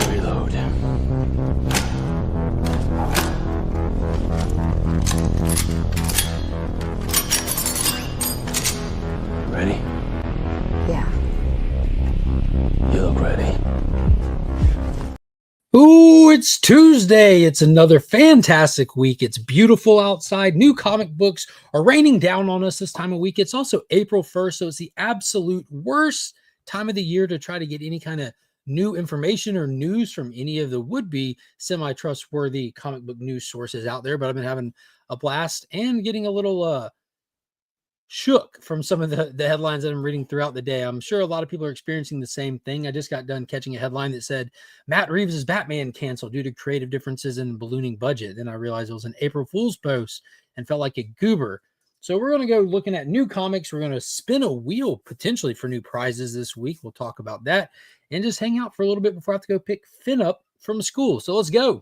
Reload. Ready? Yeah. You look ready. Ooh, it's Tuesday. It's another fantastic week. It's beautiful outside. New comic books are raining down on us this time of week. It's also April 1st, so it's the absolute worst time of the year to try to get any kind of new information or news from any of the would-be semi-trustworthy comic book news sources out there. But I've been having a blast and getting a little shook from some of the headlines that I'm reading throughout the day. I'm sure a lot of people are experiencing the same thing. I just got done catching a headline that said Matt Reeves' Batman canceled due to creative differences in ballooning budget. Then I realized it was an April Fool's post and felt like a goober. So we're going to go looking at new comics. We're going to spin a wheel potentially for new prizes this week. We'll talk about that and just hang out for a little bit before I have to go pick Finn up from school. So let's go.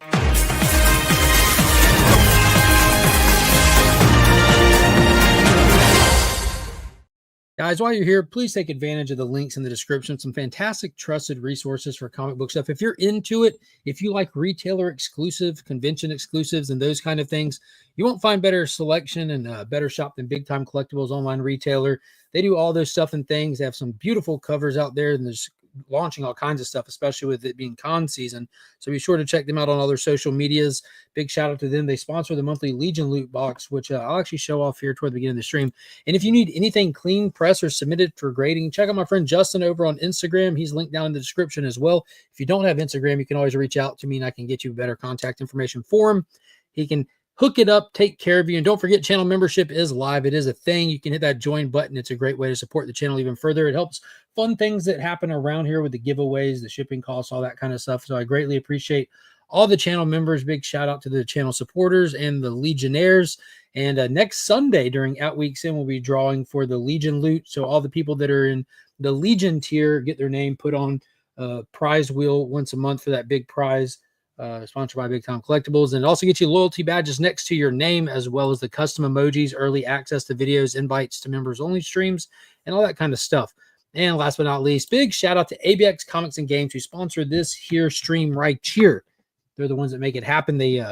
Guys, while you're here, please take advantage of the links in the description. Some fantastic trusted resources for comic book stuff. If you're into it, if you like retailer exclusive, convention exclusives, and those kind of things, you won't find better selection and better shop than Big Time Collectibles online retailer. They do all those stuff and things. They have some beautiful covers out there, and there's launching all kinds of stuff, especially with it being con season. So be sure to check them out on all their social medias. Big shout out to them. They sponsor the monthly Legion loot box, which I'll actually show off here toward the beginning of the stream. And if you need anything clean, press, or submitted for grading, check out my friend Justin over on Instagram. He's linked down in the description as well. If you don't have Instagram, you can always reach out to me and I can get you better contact information for him. He can hook it up, take care of you. And don't forget, channel membership is live. It is a thing. You can hit that join button. It's a great way to support the channel even further. It helps fun things that happen around here with the giveaways, the shipping costs, all that kind of stuff. So I greatly appreciate all the channel members. Big shout out to the channel supporters and the Legionnaires. And next Sunday during Outweeks In, we'll be drawing for the Legion loot. So all the people that are in the Legion tier get their name put on a prize wheel once a month for that big prize. Sponsored by Big Time Collectibles. And it also gets you loyalty badges next to your name, as well as the custom emojis, early access to videos, invites to members only streams, and all that kind of stuff. And last but not least, big shout out to ABX Comics and Games, who sponsored this here stream right here. They're the ones that make it happen. They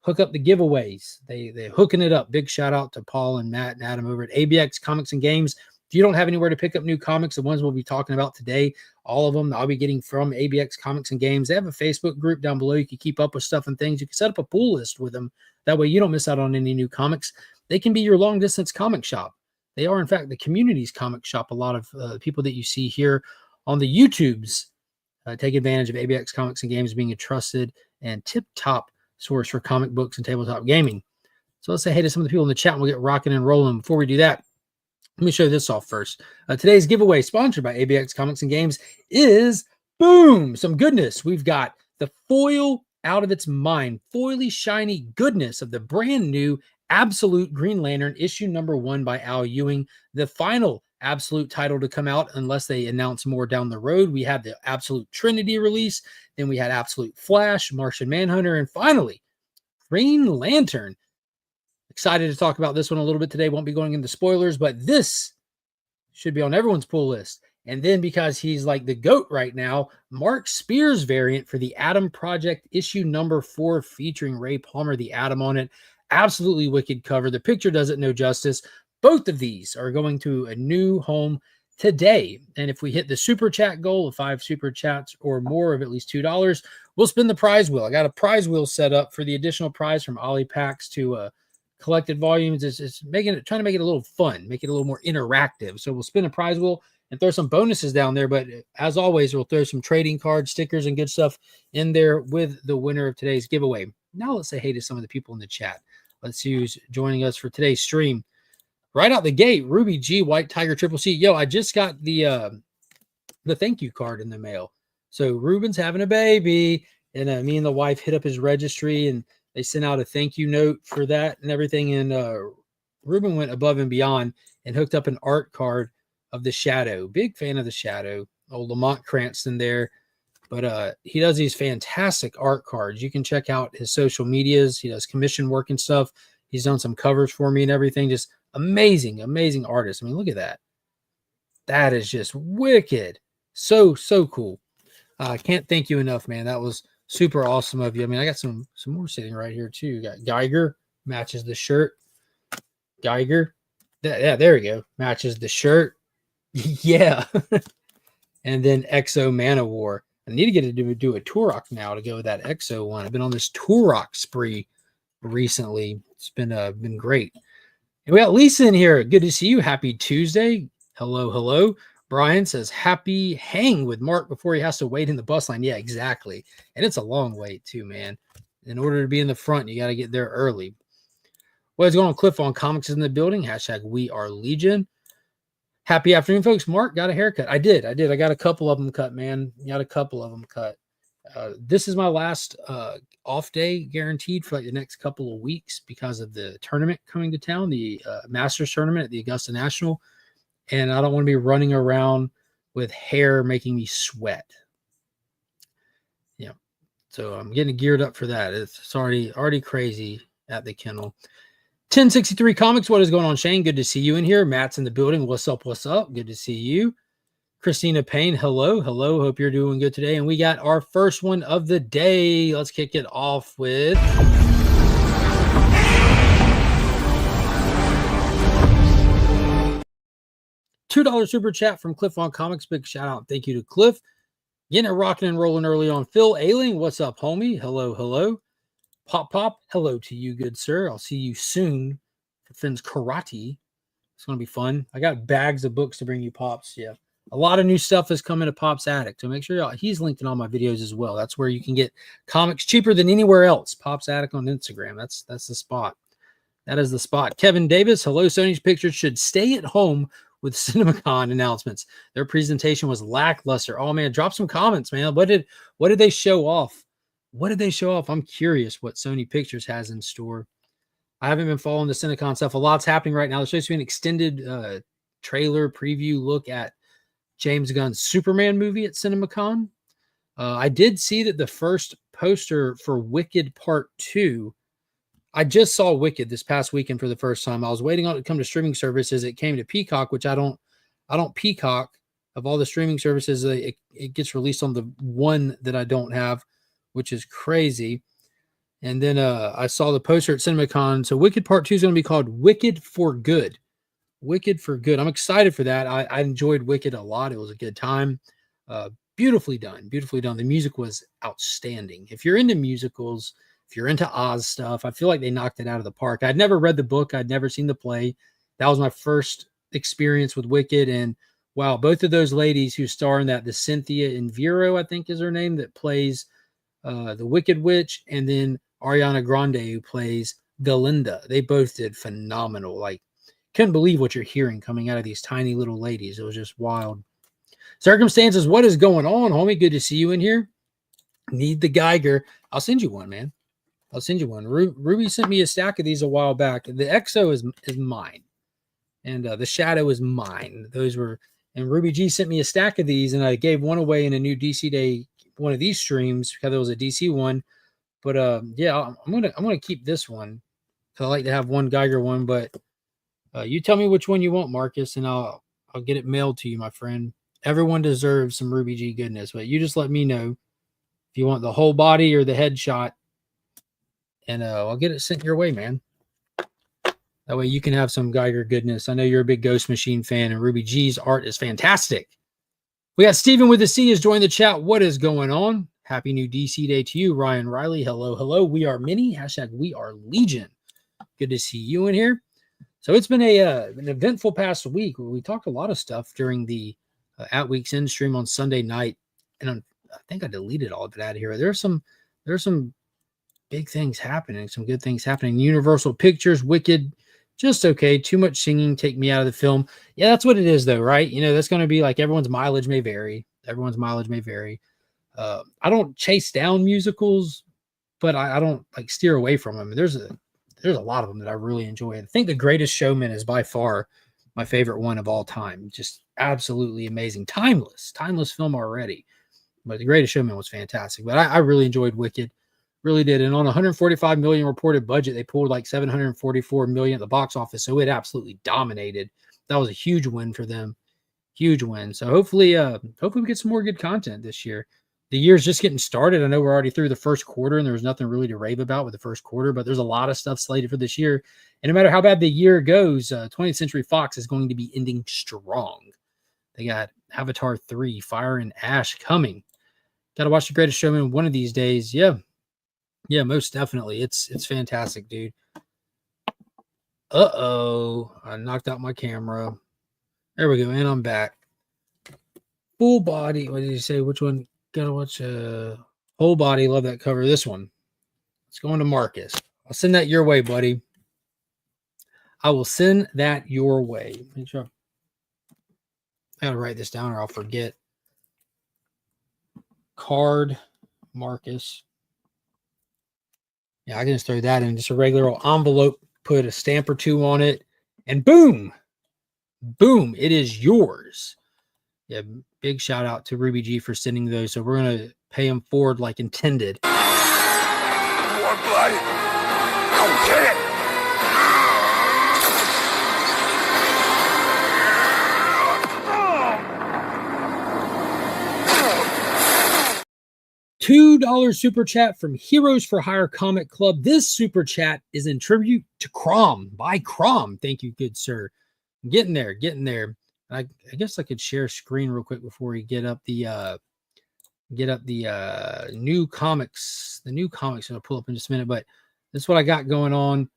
hook up the giveaways. They're hooking it up. Big shout out to Paul and Matt and Adam over at ABX Comics and Games. If you don't have anywhere to pick up new comics, the ones we'll be talking about today, all of them I'll be getting from ABX Comics and Games. They have a Facebook group down below. You can keep up with stuff and things. You can set up a pool list with them. That way you don't miss out on any new comics. They can be your long distance comic shop. They are, in fact, the community's comic shop. A lot of people that you see here on the YouTubes take advantage of ABX Comics and Games being a trusted and tip-top source for comic books and tabletop gaming. So let's say hey to some of the people in the chat and we'll get rocking and rolling. Before we do that, let me show this off first. Today's giveaway, sponsored by ABX Comics and Games, is, boom, some goodness. We've got the foil out of its mind, foily, shiny goodness of the brand new Absolute Green Lantern, issue number 1 by Al Ewing, the final Absolute title to come out unless they announce more down the road. We had the Absolute Trinity release, then we had Absolute Flash, Martian Manhunter, and finally, Green Lantern. Excited to talk about this one a little bit today. Won't be going into spoilers, but this should be on everyone's pull list. And then because he's like the GOAT right now, Mark Spears variant for the Atom Project issue number 4 featuring Ray Palmer, the Atom on it. Absolutely wicked cover. The picture does it no justice. Both of these are going to a new home today. And if we hit the super chat goal of 5 super chats or more of at least $2, we'll spin the prize wheel. I got a prize wheel set up for the additional prize from Ollie Packs to collected volumes. It's trying to make it a little fun, make it a little more interactive. So we'll spin a prize wheel and throw some bonuses down there. But as always, we'll throw some trading cards, stickers, and good stuff in there with the winner of today's giveaway. Now let's say hey to some of the people in the chat. Let's see who's joining us for today's stream. Right out the gate, Ruby G, White Tiger Triple C. Yo, I just got the thank you card in the mail. So Ruben's having a baby, and me and the wife hit up his registry, and they sent out a thank you note for that and everything. And Ruben went above and beyond and hooked up an art card of the Shadow. Big fan of the Shadow. Old Lamont Cranston there. But he does these fantastic art cards. You can check out his social medias. He does commission work and stuff. He's done some covers for me and everything. Just amazing, amazing artist. I mean, look at that. That is just wicked. So cool. I can't thank you enough, man. That was super awesome of you. I mean, I got some more sitting right here too. You got Geiger, matches the shirt. Geiger. Yeah, there we go. Matches the shirt. Yeah. And then Exo Mana War. I need to get to do a Turok now to go with that Exo one. I've been on this Turok spree recently. It's been great. And we got Lisa in here. Good to see you. Happy Tuesday. Hello. Brian says, happy hang with Mark before he has to wait in the bus line. Yeah, exactly. And it's a long wait too, man. In order to be in the front, you got to get there early. What is going on? Cliff on Comics is in the building. Hashtag We Are Legion. Happy afternoon, folks. Mark got a haircut. I did. I got a couple of them cut, man. Got a couple of them cut. This is my last off day guaranteed for like the next couple of weeks because of the tournament coming to town, the Masters tournament at the Augusta National. And I don't want to be running around with hair making me sweat. Yeah. So I'm getting geared up for that. It's already crazy at the kennel. 1063 Comics. What is going on, Shane? Good to see you in here. Matt's in the building. What's up? Good to see you. Christina Payne. Hello. Hope you're doing good today. And we got our first one of the day. Let's kick it off with $2 super chat from Cliff on Comics. Big shout out. Thank you to Cliff. Getting it rocking and rolling early on. Phil Ailing. What's up, homie? Hello. Pop. Hello to you, good sir. I'll see you soon for Finn's Karate. It's going to be fun. I got bags of books to bring you, Pops. Yeah. A lot of new stuff is coming to Pop's Attic. So make sure he's linked in all my videos as well. That's where you can get comics cheaper than anywhere else. Pop's Attic on Instagram. That's the spot. That is the spot. Kevin Davis. Hello, Sony's Pictures should stay at home with CinemaCon announcements. Their presentation was lackluster. Oh man, drop some comments, man. What did they show off? I'm curious what Sony Pictures has in store. I haven't been following the CinemaCon stuff. A lot's happening right now. There's supposed to be an extended trailer preview look at James Gunn's Superman movie at CinemaCon. I did see that the first poster for Wicked Part 2. I just saw Wicked this past weekend for the first time. I was waiting on it to come to streaming services. It came to Peacock, which I don't Peacock. Of all the streaming services, it gets released on the one that I don't have, which is crazy. And then I saw the poster at CinemaCon. So Wicked Part 2 is going to be called Wicked for Good. Wicked for Good. I'm excited for that. I enjoyed Wicked a lot. It was a good time. Beautifully done. The music was outstanding. If you're into musicals, if you're into Oz stuff, I feel like they knocked it out of the park. I'd never read the book. I'd never seen the play. That was my first experience with Wicked. And wow, both of those ladies who star in that, the Cynthia Inviro, I think is her name, that plays the Wicked Witch, and then Ariana Grande, who plays Galinda. They both did phenomenal. Like, couldn't believe what you're hearing coming out of these tiny little ladies. It was just wild. Circumstances, what is going on, homie? Good to see you in here. Need the Geiger. I'll send you one, man. I'll send you one. Ruby sent me a stack of these a while back. The Exo is mine, and the Shadow is mine. And Ruby G sent me a stack of these, and I gave one away in a new DC Day, one of these streams, because it was a DC one. But yeah, I'm gonna keep this one because I like to have one Geiger one. But you tell me which one you want, Marcus, and I'll get it mailed to you, my friend. Everyone deserves some Ruby G goodness, but you just let me know if you want the whole body or the headshot, and I'll get it sent your way, man. That way you can have some Geiger goodness. I know you're a big Ghost Machine fan, and Ruby G's art is fantastic. We got Steven with the C has joined the chat. What is going on? Happy new DC Day to you, Ryan Riley. Hello. We are mini. Hashtag We Are Legion. Good to see you in here. So it's been an eventful past week. We talked a lot of stuff during the At Week's End stream on Sunday night, and I think I deleted all of it out of here. There's some big things happening, some good things happening. Universal Pictures, Wicked, just okay. Too much singing, take me out of the film. Yeah, that's what it is, though, right? You know, that's going to be like everyone's mileage may vary. I don't chase down musicals, but I don't like steer away from them. There's a lot of them that I really enjoy. I think The Greatest Showman is by far my favorite one of all time. Just absolutely amazing. Timeless film already. But The Greatest Showman was fantastic. But I really enjoyed Wicked. Really did. And on a $145 million reported budget, they pulled like $744 million at the box office. So it absolutely dominated. That was a huge win for them. Huge win. So hopefully we get some more good content this year. The year's just getting started. I know we're already through the first quarter and there was nothing really to rave about with the first quarter, but there's a lot of stuff slated for this year. And no matter how bad the year goes, 20th Century Fox is going to be ending strong. They got Avatar 3, Fire and Ash coming. Got to watch The Greatest Showman one of these days. Yeah. Yeah, most definitely. It's fantastic, dude. Uh-oh. I knocked out my camera. There we go. And I'm back. Full body. What did you say? Which one? Gotta watch Whole Body. Love that cover. This one. Let's go on to Marcus. I'll send that your way, buddy. I will send that your way. Make sure. I gotta write this down or I'll forget. Card Marcus. Yeah, I can just throw that in just a regular old envelope, put a stamp or two on it, and boom, boom, it is yours. Yeah, big shout out to Ruby G for sending those. So we're going to pay him forward like intended. More blood. Don't get it. $2 super chat from Heroes for Hire Comic Club. This super chat is in tribute to Crom by Crom. Thank you, good sir. Getting there. I guess I could share screen real quick before we get up the new comics. The new comics I'm gonna pull up in just a minute, but this is what I got going on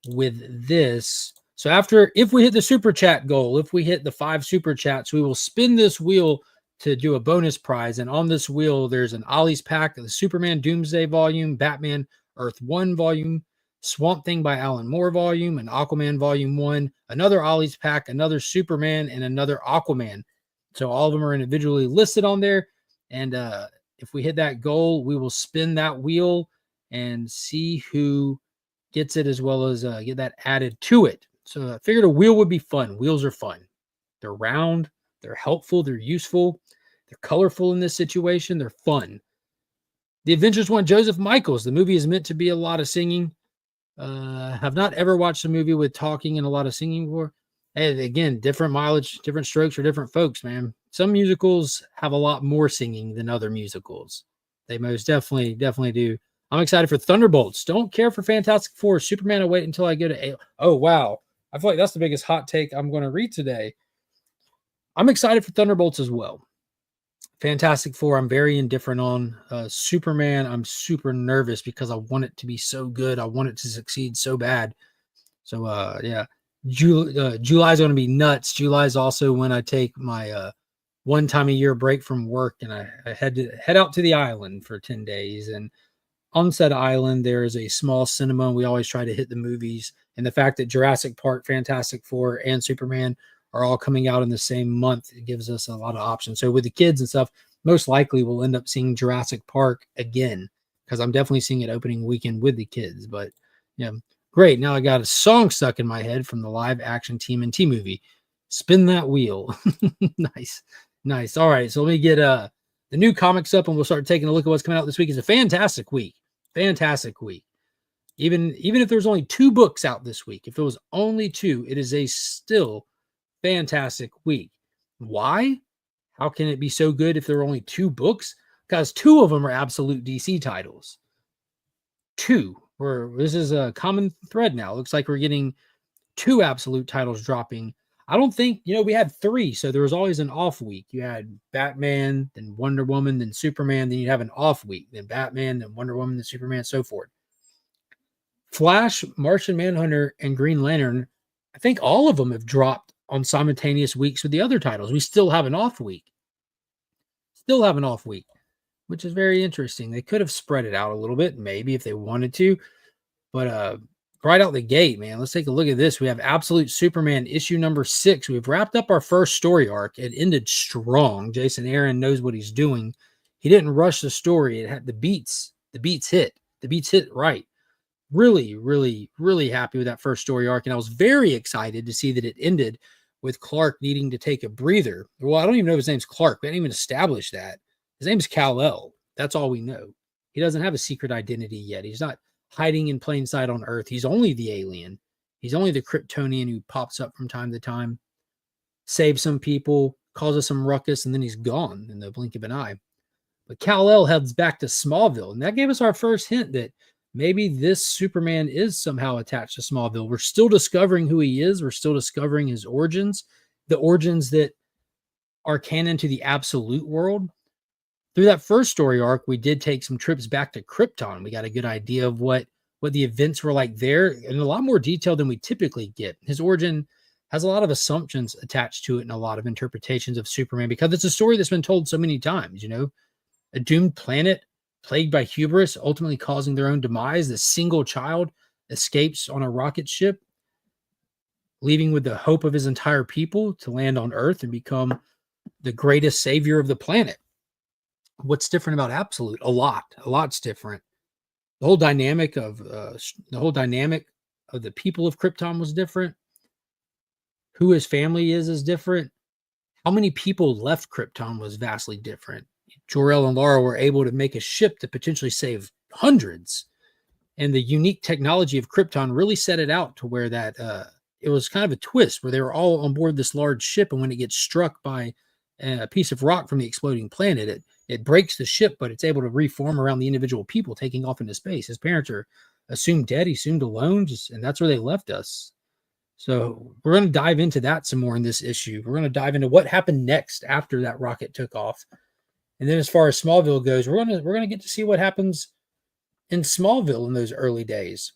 with this. So if we hit the super chat goal, if we hit the 5 super chats, we will spin this wheel to do a bonus prize. And on this wheel, there's an Ollie's pack, the Superman Doomsday volume, Batman Earth 1 volume, Swamp Thing by Alan Moore volume, and Aquaman volume 1, another Ollie's pack, another Superman, and another Aquaman. So all of them are individually listed on there. And if we hit that goal, we will spin that wheel and see who gets it, as well as get that added to it. So I figured a wheel would be fun. Wheels are fun. They're round. They're helpful. They're useful. They're colorful in this situation. They're fun. The Avengers one, Joseph Michaels. The movie is meant to be a lot of singing. Have not ever watched a movie with talking and a lot of singing before. Hey, again, different mileage, different strokes for different folks, man. Some musicals have a lot more singing than other musicals. They most definitely do. I'm excited for Thunderbolts. Don't care for Fantastic Four. Superman, I'll wait until I go to... Oh, wow. I feel like that's the biggest hot take I'm going to read today. I'm excited for Thunderbolts as well. Fantastic Four, I'm very indifferent on. Superman, I'm super nervous because I want it to be so good. I want it to succeed so bad. So, yeah. July's going to be nuts. July's also when I take my one time a year break from work, and I head out to the island for 10 days. And on said island, there is a small cinema, and we always try to hit the movies. And the fact that Jurassic Park, Fantastic Four, and Superman are all coming out in the same month, it gives us a lot of options. So with the kids and stuff, most likely we'll end up seeing Jurassic Park again, because I'm definitely seeing it opening weekend with the kids. But yeah, great. Now I got a song stuck in my head from the live action TMNT movie. Spin that wheel. Nice. All right, so let me get the new comics up, and we'll start taking a look at what's coming out this week. It's a fantastic week. Even if there's only 2 books out this week, if it was only 2, it is a still fantastic week. Why? How can it be so good if there are only 2 books? Because 2 of them are absolute DC titles. 2. This is a common thread now. It looks like we're getting 2 absolute titles dropping. I don't think, we had 3, so there was always an off week. You had Batman, then Wonder Woman, then Superman, then you'd have an off week, then Batman, then Wonder Woman, then Superman, so forth. Flash, Martian Manhunter, and Green Lantern, I think all of them have dropped on simultaneous weeks with the other titles. We still have an off week. Which is very interesting. They could have spread it out a little bit, maybe, if they wanted to. But right out the gate, man, let's take a look at this. We have Absolute Superman issue number 6. We've wrapped up our first story arc. It ended strong. Jason Aaron knows what he's doing. He didn't rush the story. It had the beats hit. The beats hit right. Really, really, really happy with that first story arc. And I was very excited to see that it ended with Clark needing to take a breather. Well, I don't even know if his name's Clark. We didn't even establish that. His name's Kal-El. That's all we know. He doesn't have a secret identity yet. He's not hiding in plain sight on Earth. He's only the alien. He's only the Kryptonian who pops up from time to time, saves some people, causes some ruckus, and then he's gone in the blink of an eye. But Kal-El heads back to Smallville, and that gave us our first hint that maybe this Superman is somehow attached to Smallville. We're still discovering who he is. We're still discovering his origins, the origins that are canon to the absolute world. Through that first story arc, we did take some trips back to Krypton. We got a good idea of what the events were like there in a lot more detail than we typically get. His origin has a lot of assumptions attached to it and a lot of interpretations of Superman because it's a story that's been told so many times, you know, a doomed planet plagued by hubris, ultimately causing their own demise. The single child escapes on a rocket ship, leaving with the hope of his entire people to land on Earth and become the greatest savior of the planet. What's different about Absolute? A lot's different. The whole dynamic of the people of Krypton was different. Who his family is different. How many people left Krypton was vastly different. Jor-El and Lara were able to make a ship to potentially save hundreds. And the unique technology of Krypton really set it out to where that it was kind of a twist where they were all on board this large ship, and when it gets struck by a piece of rock from the exploding planet, it breaks the ship, but it's able to reform around the individual people taking off into space. His parents are assumed dead, assumed alone, and that's where they left us. So we're going to dive into that some more in this issue. We're going to dive into what happened next after that rocket took off. And then as far as Smallville goes, we're going to get to see what happens in Smallville in those early days.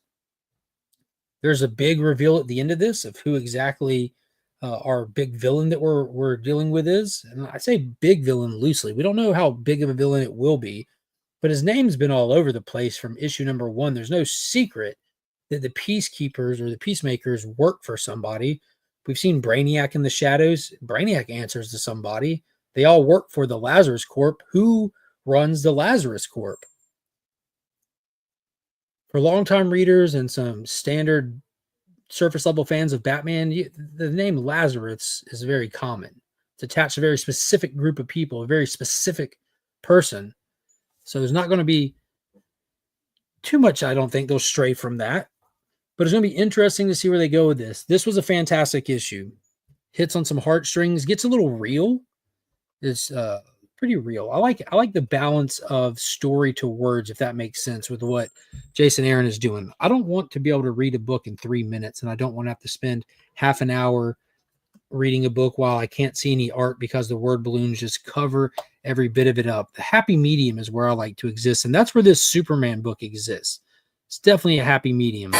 There's a big reveal at the end of this of who exactly our big villain that we're dealing with is. And I say big villain loosely. We don't know how big of a villain it will be, but his name's been all over the place from issue number 1. There's no secret that the Peacekeepers or the Peacemakers work for somebody. We've seen Brainiac in the shadows. Brainiac answers to somebody. They all work for the Lazarus Corp. Who runs the Lazarus Corp? For longtime readers and some standard surface level fans of Batman, the name Lazarus is very common. It's attached to a very specific group of people, a very specific person. So there's not going to be too much, I don't think, they'll stray from that. But it's going to be interesting to see where they go with this. This was a fantastic issue. Hits on some heartstrings, gets a little real. It's pretty real. I like the balance of story to words, if that makes sense, with what Jason Aaron is doing. I don't want to be able to read a book in 3 minutes, and I don't want to have to spend half an hour reading a book while I can't see any art because the word balloons just cover every bit of it up. The happy medium is where I like to exist, and that's where this Superman book exists. It's definitely a happy medium.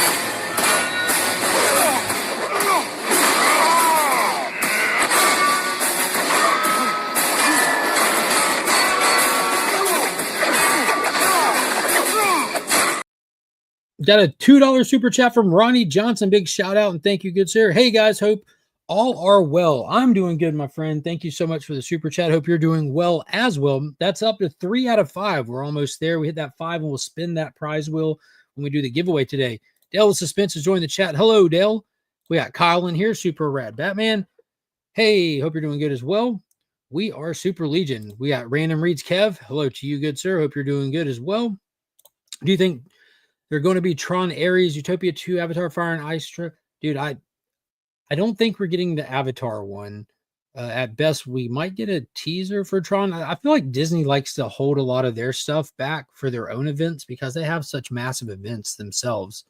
Got a $2 super chat from Ronnie Johnson. Big shout out and thank you, good sir. Hey guys, hope all are well. I'm doing good, my friend. Thank you so much for the super chat. Hope you're doing well as well. That's up to 3 out of 5. We're almost there. We hit that 5 and we'll spin that prize wheel when we do the giveaway today. Dale with Suspense has joined the chat. Hello, Dale. We got Kyle in here. Super rad Batman. Hey, hope you're doing good as well. We are Super Legion. We got Random Reads Kev. Hello to you, good sir. Hope you're doing good as well. Do you think they're going to be Tron Ares, Utopia 2, Avatar Fire and Ice? Dude, I don't think we're getting the Avatar one. At best, we might get a teaser for Tron. I feel like Disney likes to hold a lot of their stuff back for their own events because they have such massive events themselves.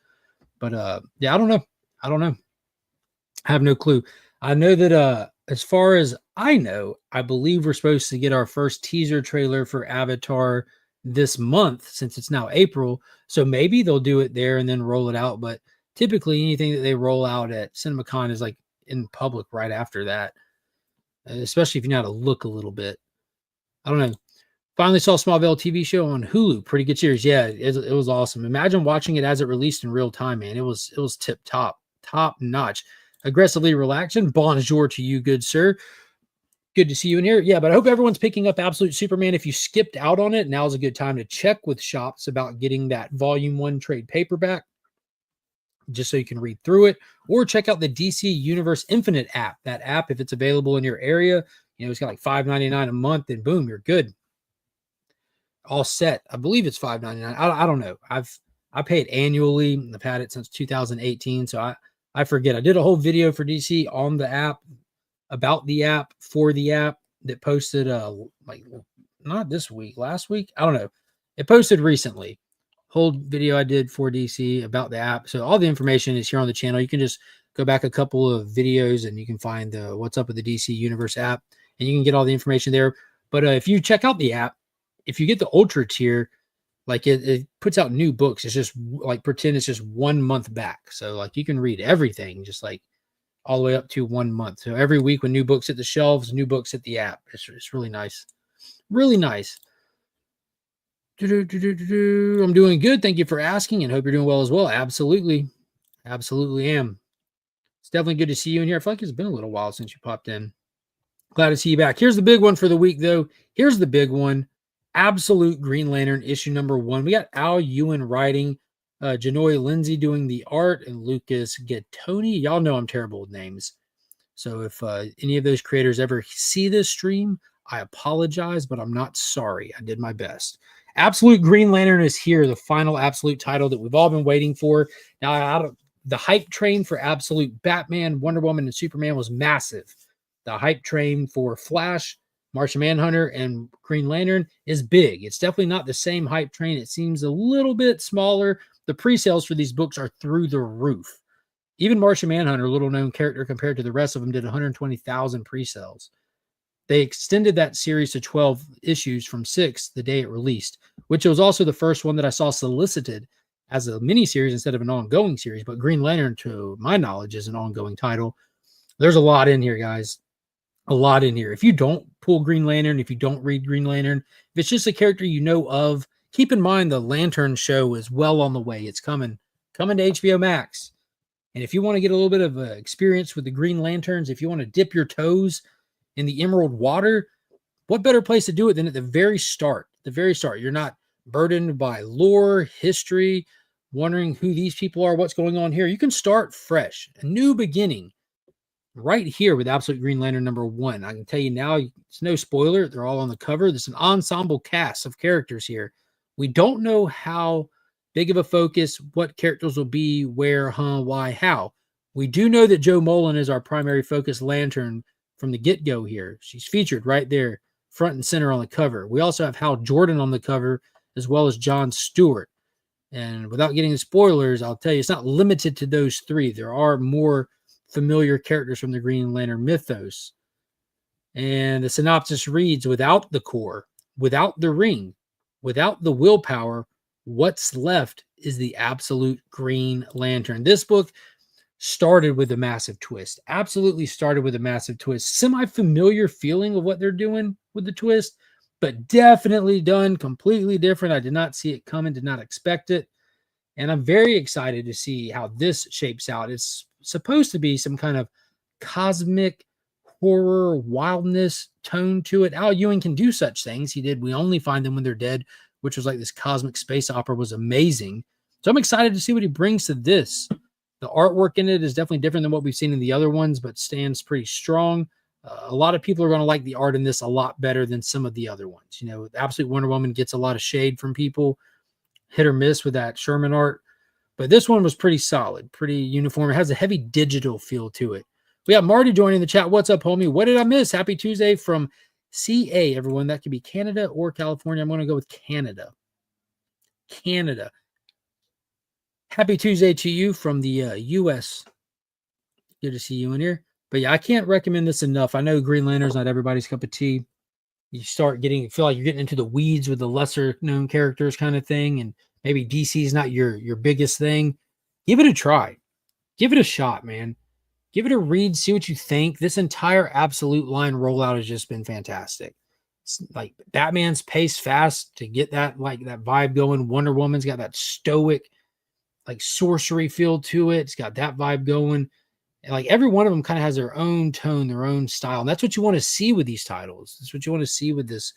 But yeah, I don't know. I have no clue. I know that as far as I know, I believe we're supposed to get our first teaser trailer for Avatar this month since it's now April. So maybe they'll do it there and then roll it out. But typically anything that they roll out at CinemaCon is like in public right after that, especially if you know how to look a little bit. I don't know. Finally saw Smallville TV show on Hulu. Pretty good series. Yeah, it was awesome. Imagine watching it as it released in real time, man. It was top notch. Aggressively relaxing. Bonjour to you, good sir. Good to see you in here. Yeah, but I hope everyone's picking up Absolute Superman. If you skipped out on it, now's a good time to check with shops about getting that Volume 1 trade paperback, just so you can read through it, or check out the DC Universe Infinite app. That app, if it's available in your area, you know, it's got like $5.99 a month, and boom, you're good. All set. I believe it's $5.99. I don't know. I pay it annually. I've had it since 2018, so I forget. I did a whole video for DC on the app, about the app, for the app. that posted like not this week, last week. I don't know. It posted recently. Whole video I did for DC about the app. So all the information is here on the channel. You can just go back a couple of videos and you can find the What's Up with the DC Universe app, and you can get all the information there. But if you check out the app, if you get the Ultra tier, like it puts out new books. It's just like pretend it's just 1 month back. So like you can read everything just like all the way up to 1 month. So every week when new books hit the shelves, new books hit the app. It's really nice. Really nice. I'm doing good. Thank you for asking and hope you're doing well as well. Absolutely. Absolutely am. It's definitely good to see you in here. I feel like it's been a little while since you popped in. Glad to see you back. Here's the big one for the week, though. Here's the big one. Absolute Green Lantern issue number 1. We got Al Ewing writing, Janoy Lindsay doing the art, and Lucas Gattoni. Y'all know I'm terrible with names. So if any of those creators ever see this stream, I apologize, but I'm not sorry. I did my best. Absolute Green Lantern is here, the final Absolute title that we've all been waiting for. Now, the hype train for Absolute Batman, Wonder Woman, and Superman was massive. The hype train for Flash, Martian Manhunter, and Green Lantern is big. It's definitely not the same hype train. It seems a little bit smaller. The pre-sales for these books are through the roof. Even Martian Manhunter, a little-known character compared to the rest of them, did 120,000 pre-sales. They extended that series to 12 issues from 6 the day it released, which was also the first one that I saw solicited as a miniseries instead of an ongoing series. But Green Lantern, to my knowledge, is an ongoing title. There's a lot in here, guys. A lot in here. If you don't pull Green Lantern, if you don't read Green Lantern, if it's just a character you know of, keep in mind the Lantern show is well on the way. It's coming to HBO Max. And if you want to get a little bit of experience with the Green Lanterns, if you want to dip your toes in the emerald water, what better place to do it than at the very start? The very start. You're not burdened by lore, history, wondering who these people are, what's going on here. You can start fresh, a new beginning, right here with Absolute Green Lantern number 1. I can tell you now, it's no spoiler. They're all on the cover. There's an ensemble cast of characters here. We don't know how big of a focus, what characters will be, where, why, how. We do know that Joe Mullen is our primary focus Lantern from the get-go here. She's featured right there, front and center on the cover. We also have Hal Jordan on the cover, as well as John Stewart. And without getting the spoilers, I'll tell you, it's not limited to those 3. There are more familiar characters from the Green Lantern mythos. And the synopsis reads, without the core, without the ring, without the willpower, what's left is the absolute Green Lantern. This book started with a massive twist. Absolutely started with a massive twist. Semi-familiar feeling of what they're doing with the twist, but definitely done completely different. I did not see it coming, did not expect it. And I'm very excited to see how this shapes out. It's supposed to be some kind of cosmic horror, wildness tone to it. Al Ewing can do such things. He did We Only Find Them When They're Dead, which was like this cosmic space opera, was amazing. So I'm excited to see what he brings to this. The artwork in it is definitely different than what we've seen in the other ones, but stands pretty strong. A lot of people are going to like the art in this a lot better than some of the other ones. You know, Absolute Wonder Woman gets a lot of shade from people, hit or miss with that Sherman art. But this one was pretty solid, pretty uniform. It has a heavy digital feel to it. We have Marty joining the chat. What's up, homie? What did I miss? Happy Tuesday from CA, everyone. That could be Canada or California. I'm going to go with Canada. Canada. Happy Tuesday to you from the U.S. Good to see you in here. But yeah, I can't recommend this enough. I know Green Lantern's not everybody's cup of tea. You feel like you're getting into the weeds with the lesser known characters kind of thing. And maybe DC is not your biggest thing. Give it a try. Give it a shot, man. Give it a read. See what you think. This entire Absolute line rollout has just been fantastic. It's like Batman's paced fast to get that vibe going. Wonder Woman's got that stoic, like sorcery feel to it. It's got that vibe going. And like every one of them kind of has their own tone, their own style. And that's what you want to see with these titles. That's what you want to see with this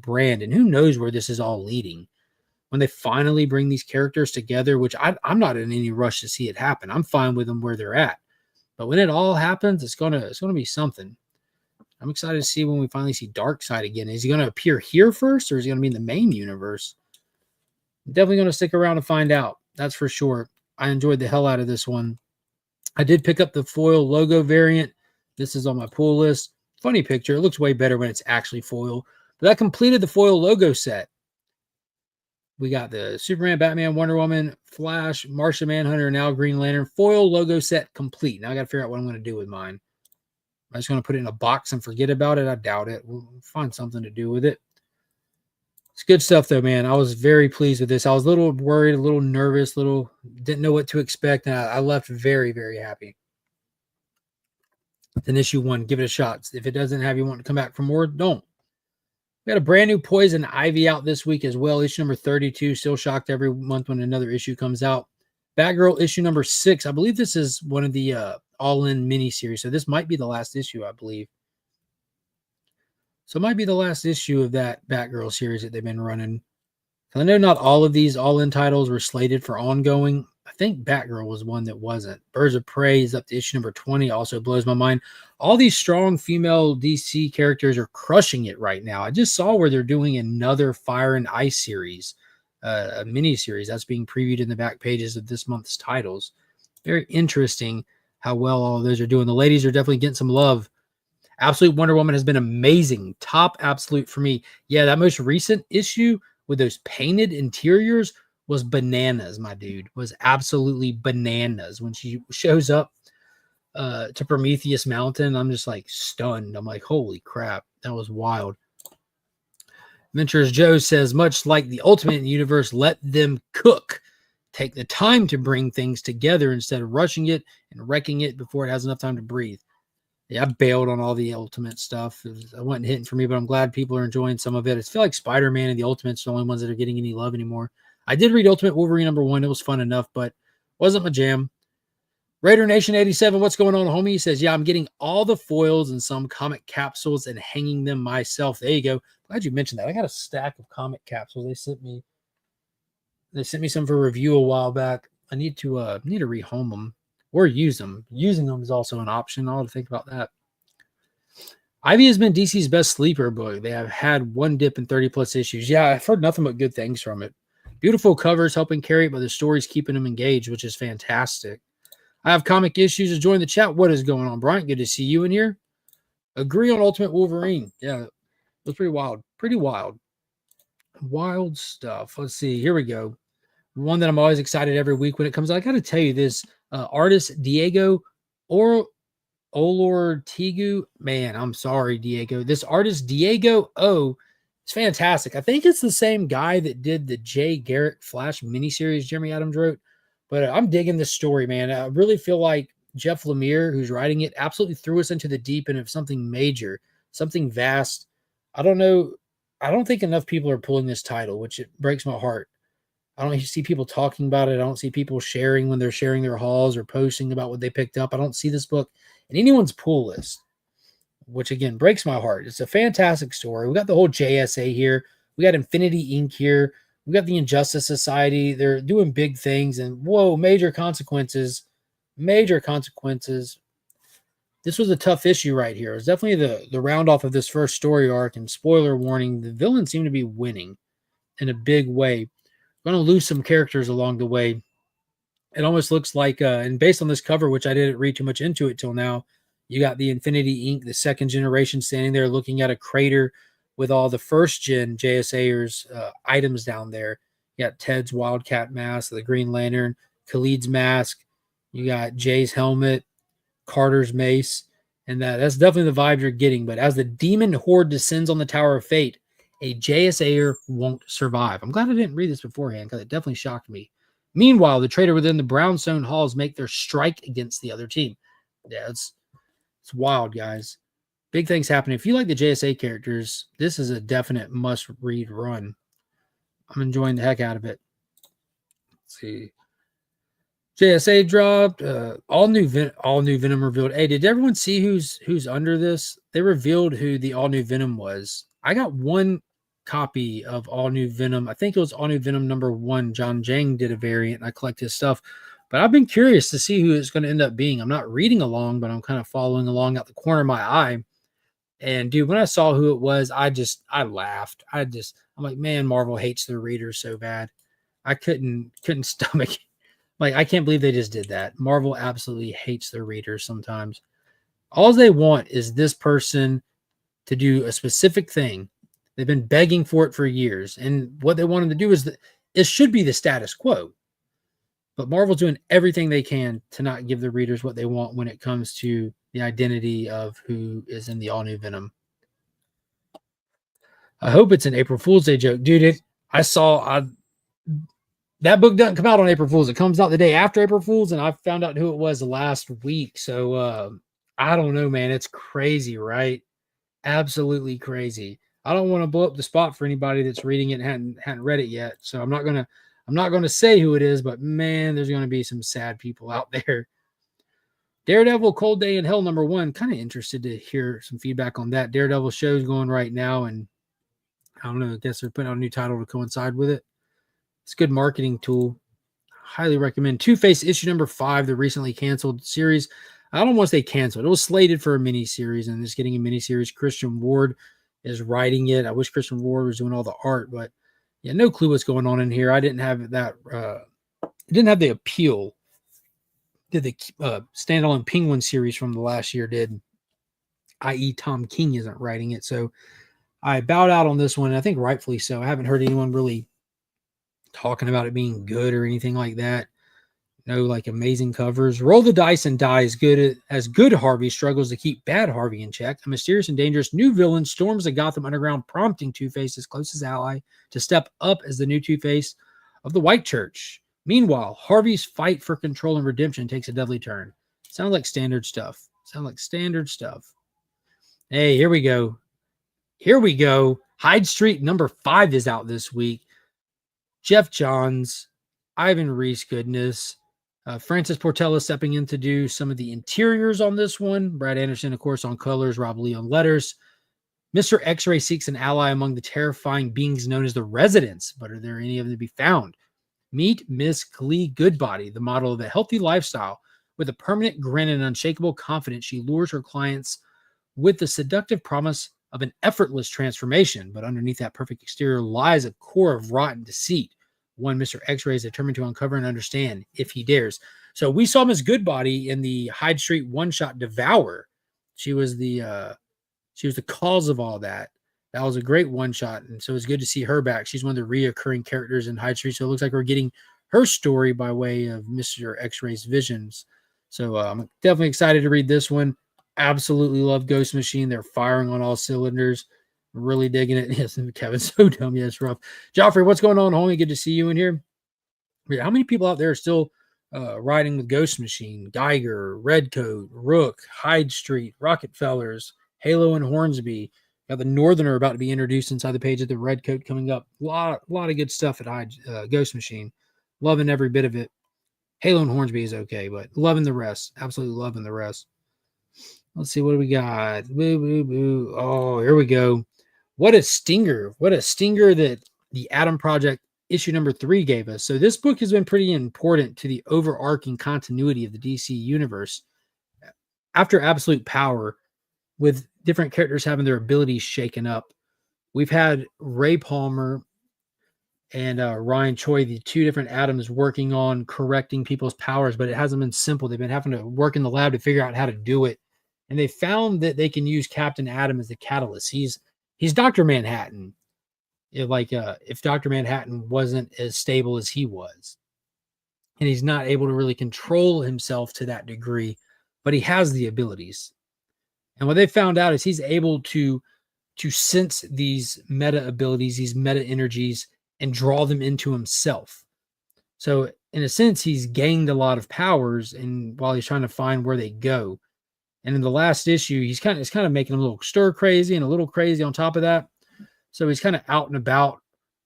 brand. And who knows where this is all leading. When they finally bring these characters together, which I'm not in any rush to see it happen. I'm fine with them where they're at. But when it all happens, it's gonna be something. I'm excited to see when we finally see Darkseid again. Is he going to appear here first, or is he going to be in the main universe? I'm definitely going to stick around to find out. That's for sure. I enjoyed the hell out of this one. I did pick up the foil logo variant. This is on my pull list. Funny picture. It looks way better when it's actually foil. But that completed the foil logo set. We got the Superman, Batman, Wonder Woman, Flash, Martian Manhunter, and now Green Lantern foil logo set complete. Now I got to figure out what I'm going to do with mine. I'm just going to put it in a box and forget about it. I doubt it. We'll find something to do with it. It's good stuff, though, man. I was very pleased with this. I was a little worried, a little nervous, didn't know what to expect, and I left very, very happy. Then issue 1, give it a shot. If it doesn't have you want to come back for more, don't. We got a brand new Poison Ivy out this week as well. Issue number 32. Still shocked every month when another issue comes out. Batgirl issue number 6. I believe this is one of the all-in mini-series. So this might be the last issue, I believe. So it might be the last issue of that Batgirl series that they've been running. I know not all of these all-in titles were slated for ongoing. I think Batgirl was one that wasn't. Birds of Prey is up to issue number 20. Also blows my mind. All these strong female DC characters are crushing it right now. I just saw where they're doing another Fire and Ice series, a mini series that's being previewed in the back pages of this month's titles. Very interesting how well all of those are doing. The ladies are definitely getting some love. Absolute Wonder Woman has been amazing. Top absolute for me. Yeah, that most recent issue with those painted interiors was bananas, my dude. Was absolutely bananas. When she shows up to Prometheus Mountain, I'm just like stunned. I'm like, holy crap, that was wild. Ventures Joe says, much like the Ultimate Universe, let them cook. Take the time to bring things together instead of rushing it and wrecking it before it has enough time to breathe. Yeah, I bailed on all the Ultimate stuff. It wasn't hitting for me, but I'm glad people are enjoying some of it. I feel like Spider-Man and the Ultimates are the only ones that are getting any love anymore. I did read Ultimate Wolverine number 1. It was fun enough, but wasn't my jam. Raider Nation 87, what's going on, homie? He says, yeah, I'm getting all the foils and some comic capsules and hanging them myself. There you go. Glad you mentioned that. I got a stack of comic capsules. They sent me some for review a while back. I need to rehome them or use them. Using them is also an option. I'll have to think about that. Ivy has been DC's best sleeper book. They have had one dip in 30 plus issues. Yeah, I've heard nothing but good things from it. Beautiful covers helping carry it, but the story's keeping them engaged, which is fantastic. I have comic issues to join the chat. What is going on, Bryant? Good to see you in here. Agree on Ultimate Wolverine. Yeah, it was pretty wild. Pretty wild. Wild stuff. Let's see. Here we go. One that I'm always excited every week when it comes out. I got to tell you this. Artist Diego Olortigu. Man, I'm sorry, Diego. This artist, Diego O, it's fantastic. I think it's the same guy that did the Jay Garrick Flash miniseries Jeremy Adams wrote. But I'm digging this story, man. I really feel like Jeff Lemire, who's writing it, absolutely threw us into the deep end of something major, something vast. I don't know. I don't think enough people are pulling this title, which it breaks my heart. I don't see people talking about it. I don't see people sharing when they're sharing their hauls or posting about what they picked up. I don't see this book in anyone's pull list, which, again, breaks my heart. It's a fantastic story. We got the whole JSA here. We got Infinity Inc. here. We got the Injustice Society. They're doing big things, and whoa, major consequences. Major consequences. This was a tough issue right here. It was definitely the round off of this first story arc, and spoiler warning, the villains seem to be winning in a big way. Going to lose some characters along the way. It almost looks like, and based on this cover, which I didn't read too much into it till now, you got the Infinity Inc., the second generation, standing there looking at a crater with all the first gen JSAers items down there. You got Ted's Wildcat mask, the Green Lantern, Khalid's mask. You got Jay's helmet, Carter's mace, and that's definitely the vibe you're getting. But as the demon horde descends on the Tower of Fate, a JSAer won't survive. I'm glad I didn't read this beforehand because it definitely shocked me. Meanwhile, the traitor within the brownstone halls make their strike against the other team. Yeah, it's wild, guys. Big things happening. If you like the JSA characters, this is a definite must-read run. I'm enjoying the heck out of it. Let's see. JSA dropped. All new Venom revealed. Hey, did everyone see who's under this? They revealed who the all new Venom was. I got one copy of all new Venom. I think it was all new Venom number 1. John Jang did a variant, and I collect his stuff. But I've been curious to see who it's going to end up being. I'm not reading along, but I'm kind of following along out the corner of my eye. And dude, when I saw who it was, I laughed. I'm like, man, Marvel hates their readers so bad. I couldn't stomach. Like, I can't believe they just did that. Marvel absolutely hates their readers sometimes. All they want is this person to do a specific thing. They've been begging for it for years. And what they want him to do is that it should be the status quo. But Marvel's doing everything they can to not give the readers what they want when it comes to the identity of who is in the all-new Venom. I hope it's an April Fool's Day joke. Dude, that book doesn't come out on April Fool's. It comes out the day after April Fool's, and I found out who it was last week. So I don't know, man. It's crazy, right? Absolutely crazy. I don't want to blow up the spot for anybody that's reading it and hadn't read it yet. So I'm not gonna say who it is, but man, there's gonna be some sad people out there. Daredevil Cold Day in Hell #1. Kind of interested to hear some feedback on that. Daredevil show's going right now, and I don't know. I guess they're putting out a new title to coincide with it. It's a good marketing tool. Highly recommend. Two-Face issue #5, the recently canceled series. I don't want to say canceled. It was slated for a mini-series, and it's getting a mini-series. Christian Ward is writing it. I wish Christian Ward was doing all the art, but yeah, no clue what's going on in here. I didn't have that. It didn't have the appeal that the standalone Penguin series from the last year did, i.e. Tom King isn't writing it. So I bowed out on this one, and I think rightfully so. I haven't heard anyone really talking about it being good or anything like that. No, like amazing covers. Roll the dice and die as good Harvey struggles to keep bad Harvey in check. A mysterious and dangerous new villain storms the Gotham underground, prompting Two-Face, his closest ally, to step up as the new Two-Face of the White Church. Meanwhile, Harvey's fight for control and redemption takes a deadly turn. Sounds like standard stuff. Hey, here we go. Hyde Street #5 is out this week. Jeff Johns, Ivan Reese goodness. Francis Portela stepping in to do some of the interiors on this one. Brad Anderson, of course, on colors. Rob Lee on letters. Mr. X-Ray seeks an ally among the terrifying beings known as the Residents, but are there any of them to be found? Meet Miss Glee Goodbody, the model of a healthy lifestyle. With a permanent grin and unshakable confidence, she lures her clients with the seductive promise of an effortless transformation. But underneath that perfect exterior lies a core of rotten deceit. One Mr. X-Ray is determined to uncover and understand if he dares. So we saw Miss Goodbody in the Hyde Street one-shot Devour. She was the cause of all that. That was a great one-shot, and so it's good to see her back. She's one of the reoccurring characters in Hyde Street, so it looks like we're getting her story by way of Mr. X-Ray's visions. So I'm definitely excited to read this one. Absolutely love Ghost Machine. They're firing on all cylinders. Really digging it. Yes, Kevin's so dumb. Yeah, it's rough. Joffrey, what's going on, homie? Good to see you in here. How many people out there are still riding with Ghost Machine, Geiger, Redcoat, Rook, Hyde Street, Rockefellers, Halo and Hornsby? Got the Northerner about to be introduced inside the page of the Redcoat coming up. A lot of good stuff at Ghost Machine. Loving every bit of it. Halo and Hornsby is okay, but loving the rest. Absolutely loving the rest. Let's see, what do we got? Boo, boo, boo. Oh, here we go. What a stinger. What a stinger that the Atom Project issue #3 gave us. So this book has been pretty important to the overarching continuity of the DC universe. After Absolute Power, with different characters having their abilities shaken up, we've had Ray Palmer and Ryan Choi, the two different Atoms, working on correcting people's powers, but it hasn't been simple. They've been having to work in the lab to figure out how to do it. And they found that they can use Captain Atom as the catalyst. He's Dr. Manhattan. If Dr. Manhattan wasn't as stable as he was, and he's not able to really control himself to that degree, but he has the abilities. And what they found out is he's able to sense these meta abilities, these meta energies, and draw them into himself. So in a sense, he's gained a lot of powers, and while he's trying to find where they go. And in the last issue, it's kind of making him a little stir crazy and a little crazy on top of that. So he's kind of out and about,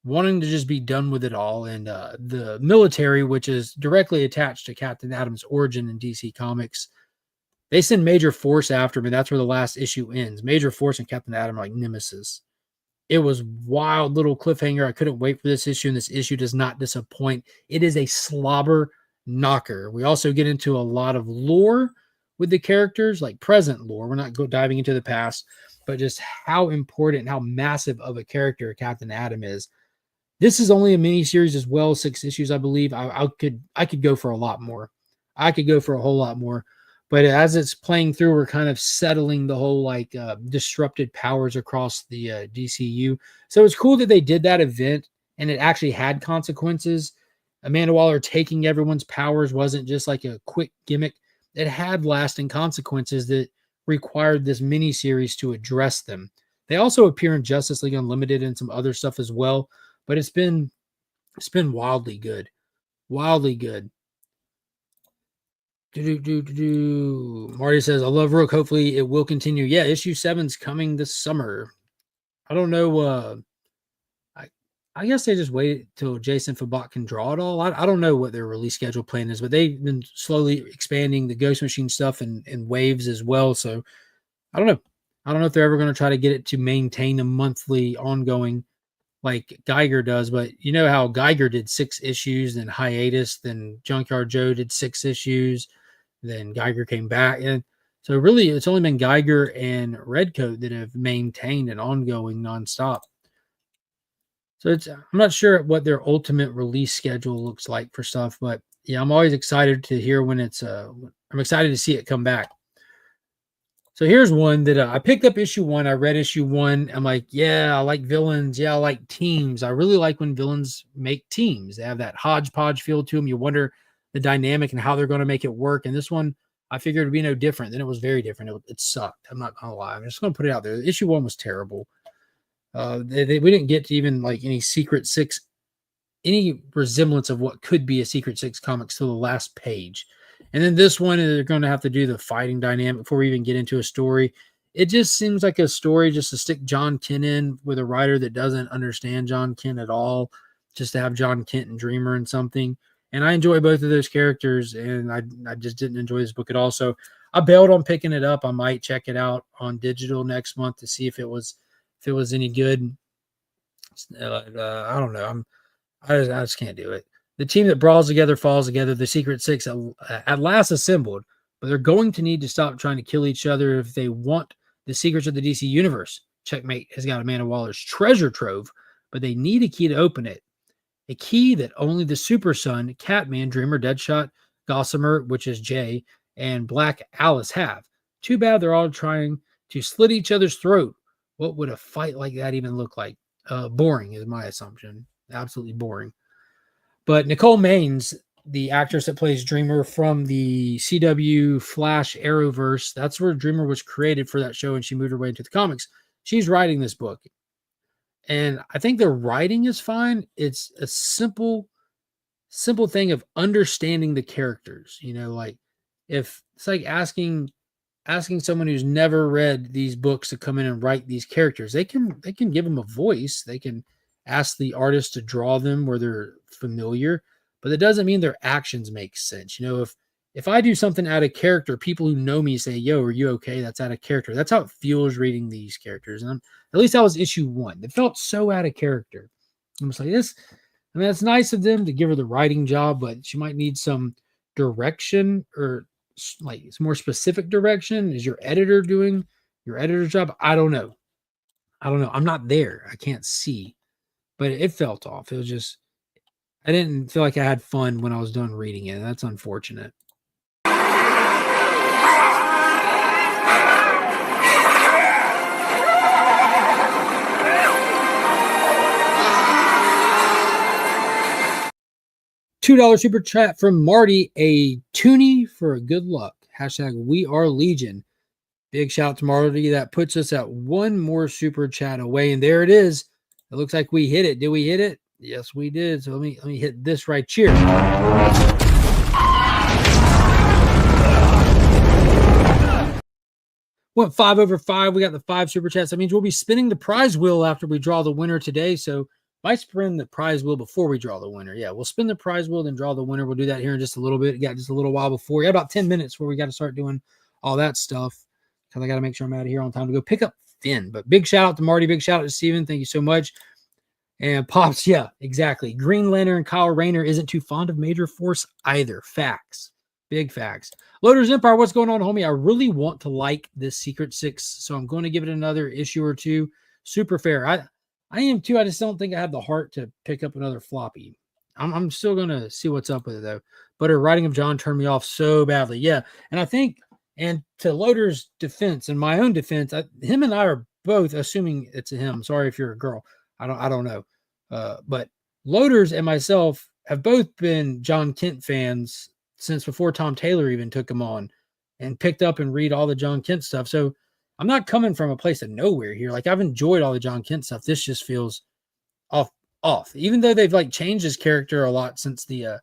wanting to just be done with it all. And the military, which is directly attached to Captain Atom's origin in DC Comics, they send Major Force after him, and that's where the last issue ends. Major Force and Captain Atom are like nemesis. It was wild little cliffhanger. I couldn't wait for this issue, and this issue does not disappoint. It is a slobber knocker. We also get into a lot of lore with the characters, like present lore. We're not diving into the past, but just how important and how massive of a character Captain Atom is. This is only a mini series as well, 6 issues, I believe. I could go for a lot more. I could go for a whole lot more, But as it's playing through, we're kind of settling the whole like disrupted powers across the DCU. So it's cool that they did that event and it actually had consequences. Amanda Waller taking everyone's powers wasn't just like a quick gimmick. It had lasting consequences that required this mini series to address them. They also appear in Justice League Unlimited and some other stuff as well, but it's been wildly good. Wildly good. Marty says, I love Rook. Hopefully it will continue. Yeah, issue 7's coming this summer. I don't know. I guess they just waited till Jason Fabot can draw it all. I don't know what their release schedule plan is, but they've been slowly expanding the Ghost Machine stuff in waves as well. So I don't know. I don't know if they're ever going to try to get it to maintain a monthly ongoing like Geiger does, but you know how Geiger did 6 issues, then hiatus, then Junkyard Joe did 6 issues, then Geiger came back. And so really it's only been Geiger and Redcoat that have maintained an ongoing nonstop. So I'm not sure what their ultimate release schedule looks like for stuff, but yeah, I'm always excited to hear when it's I'm excited to see it come back. So here's one that I picked up issue 1. I read issue 1. I'm like, yeah, I like villains. Yeah, I like teams. I really like when villains make teams. They have that hodgepodge feel to them. You wonder the dynamic and how they're going to make it work. And this one, I figured it would be no different. Then it was very different. It sucked. I'm not going to lie. I'm just going to put it out there. Issue 1 was terrible. We didn't get to even like any Secret Six, any resemblance of what could be a Secret Six comics till the last page. And then this one, they're going to have to do the fighting dynamic before we even get into a story. It just seems like a story just to stick John Kent in with a writer that doesn't understand John Kent at all, just to have John Kent and Dreamer and something. And I enjoy both of those characters, and I just didn't enjoy this book at all. So I bailed on picking it up. I might check it out on digital next month to see if it was any good. I don't know. I just can't do it. The team that brawls together falls together. The Secret Six at last assembled, but they're going to need to stop trying to kill each other if they want the secrets of the DC universe. Checkmate has got Amanda Waller's treasure trove, but they need a key to open it. A key that only the Super Son, Catman, Dreamer, Deadshot, Gossamer, which is Jay, and Black Alice have. Too bad they're all trying to slit each other's throat. What would a fight like that even look like? Boring is my assumption. Absolutely boring. But Nicole Maines, the actress that plays Dreamer from the CW Flash Arrowverse, that's where Dreamer was created for that show, and she moved her way into the comics. She's writing this book. And I think the writing is fine. It's a simple thing of understanding the characters. You know, like if it's like asking someone who's never read these books to come in and write these characters. They can give them a voice. They can ask the artist to draw them where they're familiar, but that doesn't mean their actions make sense. You know, if I do something out of character, people who know me say, yo, are you okay? That's out of character. That's how it feels reading these characters. And at least that was issue 1. It felt so out of character. I'm just like this. I mean, it's nice of them to give her the writing job, but she might need some direction or like it's more specific direction. Is your editor doing your editor's job? I don't know. I'm not there. I can't see, but it felt off. It was just, I didn't feel like I had fun when I was done reading it. That's unfortunate. $2 super chat from Marty, a toonie for good luck. Hashtag we are Legion. Big shout out to Marty. That puts us at one more super chat away. And there it is. It looks like we hit it. Did we hit it? Yes, we did. So let me hit this right here. Went 5 over 5. We got the 5 super chats. That means we'll be spinning the prize wheel after we draw the winner today. So might spin the prize wheel before we draw the winner. Yeah, we'll spin the prize wheel, then draw the winner. We'll do that here in just a little bit. We got just a little while before. We got about 10 minutes where we got to start doing all that stuff because I got to make sure I'm out of here on time to go pick up Finn. But big shout out to Marty. Big shout out to Steven. Thank you so much. And Pops, yeah, exactly. Green Lantern Kyle Rayner isn't too fond of Major Force either. Facts. Big facts. Loaders Empire, what's going on, homie? I really want to like this Secret Six, so I'm going to give it another issue or two. Super fair. I am too. I just don't think I have the heart to pick up another floppy. I'm still going to see what's up with it, though. But her writing of John turned me off so badly. Yeah, and I think And to Loader's defense and my own defense, him and I are both assuming it's a him. Sorry if you're a girl. I don't know. But Loaders and myself have both been John Kent fans since before Tom Taylor even took him on and picked up and read all the John Kent stuff. So I'm not coming from a place of nowhere here. Like, I've enjoyed all the John Kent stuff. This just feels off. Even though they've like changed his character a lot since the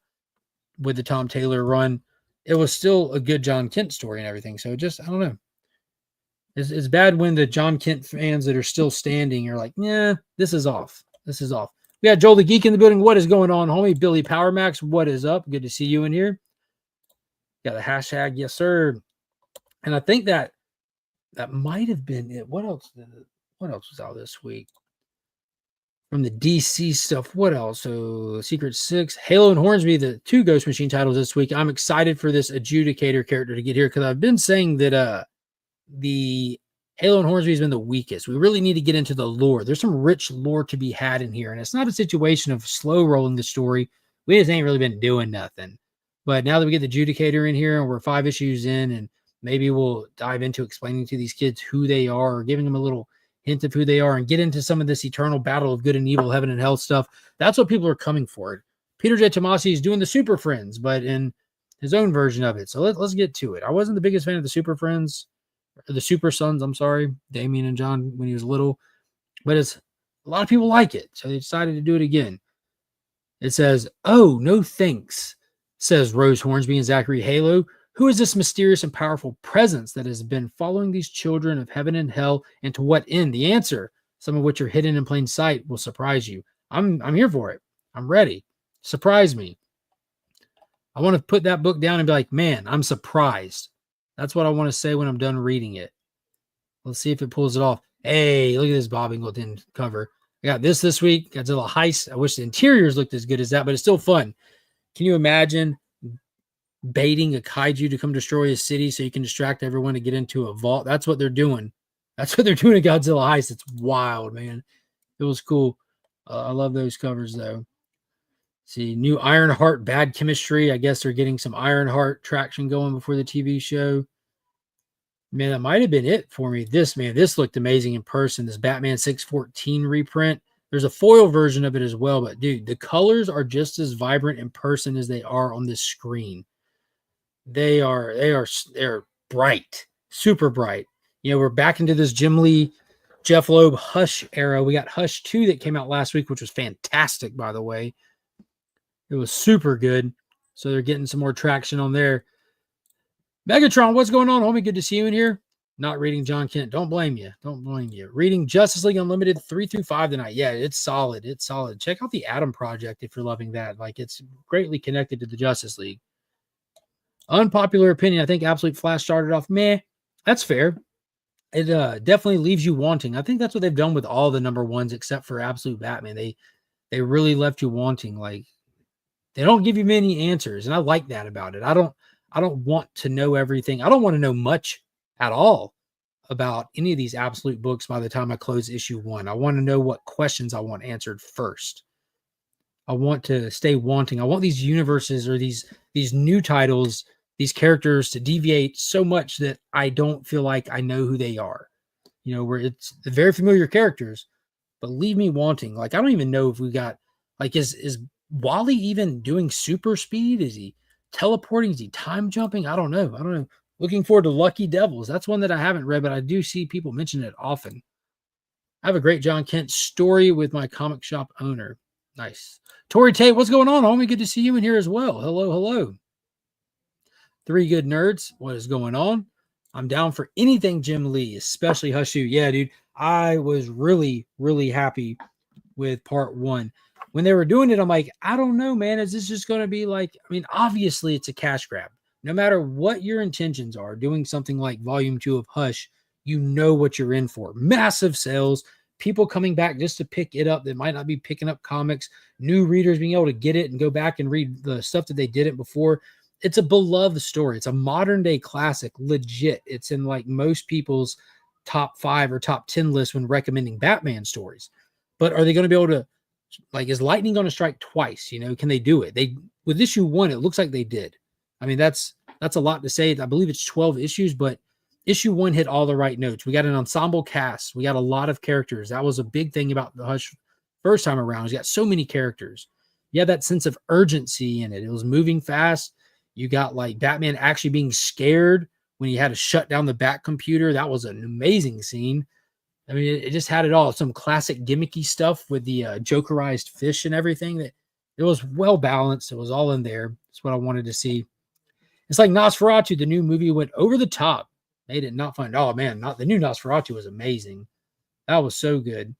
with the Tom Taylor run, it was still a good John Kent story and everything. So just, I don't know. It's bad when the John Kent fans that are still standing are like, yeah, this is off. This is off. We got Joel the Geek in the building. What is going on, homie? Billy Power Max, what is up? Good to see you in here. Got the hashtag, yes, sir. And I think that might have been it. What else was out this week? From the DC stuff, what else? So Secret Six, Halo and Hornsby, the 2 Ghost Machine titles this week. I'm excited for this adjudicator character to get here because I've been saying that the Halo and Hornsby has been the weakest. We really need to get into the lore. There's some rich lore to be had in here, and it's not a situation of slow rolling the story. We just ain't really been doing nothing. But now that we get the adjudicator in here and we're 5 issues in, and maybe we'll dive into explaining to these kids who they are or giving them a little hint of who they are and get into some of this eternal battle of good and evil, heaven and hell stuff. That's what people are coming for. Peter J. Tomasi is doing the Super Friends, but in his own version of it. So let's get to it. I wasn't the biggest fan of the Super Friends, or the Super Sons, I'm sorry, Damien and John when he was little, but a lot of people like it. So they decided to do it again. It says, "Oh, no thanks," says Rose Hornsby and Zachary Halo. "Who is this mysterious and powerful presence that has been following these children of heaven and hell, and to what end? The answer, some of which are hidden in plain sight, will surprise you." I'm here for it. I'm ready. Surprise me. I want to put that book down and be like, man, I'm surprised. That's what I want to say when I'm done reading it. Let's see if it pulls it off. Hey, look at this Bob Ingleton cover. I got this week. Godzilla Heist. I wish the interiors looked as good as that, but it's still fun. Can you imagine baiting a kaiju to come destroy a city so you can distract everyone to get into a vault? That's what they're doing. That's what they're doing at Godzilla Heist. It's wild, man. It was cool. I love those covers, though. See, new Ironheart, Bad Chemistry. I guess they're getting some Ironheart traction going before the TV show. Man, that might have been it for me. This looked amazing in person. This Batman 614 reprint. There's a foil version of it as well, but dude, the colors are just as vibrant in person as they are on this screen. They're bright, super bright. You know, we're back into this Jim Lee, Jeff Loeb Hush era. We got Hush 2 that came out last week, which was fantastic, by the way. It was super good. So they're getting some more traction on there. Megatron, what's going on, homie? Good to see you in here. Not reading John Kent. Don't blame you. Don't blame you. Reading Justice League Unlimited 3-5 tonight. Yeah, it's solid. It's solid. Check out the Atom Project if you're loving that. Like, it's greatly connected to the Justice League. Unpopular opinion. I think Absolute Flash started off meh. That's fair. It definitely leaves you wanting. I think that's what they've done with all the number ones except for Absolute Batman. They really left you wanting. Like, they don't give you many answers, and I like that about it. I don't want to know everything. I don't want to know much at all about any of these Absolute books by the time I close issue 1. I want to know what questions I want answered first. I want to stay wanting. I want these universes or these new titles, these characters to deviate so much that I don't feel like I know who they are. You know, where it's the very familiar characters, but leave me wanting. Like, I don't even know if we got, like, is Wally even doing super speed? Is he teleporting? Is he time jumping? I don't know. Looking forward to Lucky Devils. That's one that I haven't read, but I do see people mention it often. I have a great John Kent story with my comic shop owner. Nice. Tori Tate, what's going on, homie? Good to see you in here as well. Hello. 3 Good Nerds, what is going on? I'm down for anything Jim Lee, especially Hushu. Yeah, dude, I was really, really happy with part 1. When they were doing it, I'm like, I don't know, man. Is this just going to be like, I mean, obviously it's a cash grab. No matter what your intentions are, doing something like volume 2 of Hush, you know what you're in for. Massive sales, people coming back just to pick it up that might not be picking up comics, new readers being able to get it and go back and read the stuff that they did it before. It's a beloved story. It's a modern day classic, legit. It's in like most people's top 5 or top 10 lists when recommending Batman stories. But are they going to be able to, like, is lightning going to strike twice? You know, can they do it? With issue 1, it looks like they did. I mean, that's that's a lot to say. I believe it's 12 issues, but issue 1 hit all the right notes. We got an ensemble cast. We got a lot of characters. That was a big thing about the Hush first time around. You got so many characters. You had that sense of urgency in it. It was moving fast. You got like Batman actually being scared when he had to shut down the Bat computer. That was an amazing scene. I mean, it just had it all. Some classic gimmicky stuff with the Jokerized fish and everything. That it was well balanced. It was all in there. That's what I wanted to see. It's like Nosferatu, the new movie, went over the top. Made it not fun. Oh man, not the new Nosferatu was amazing. That was so good.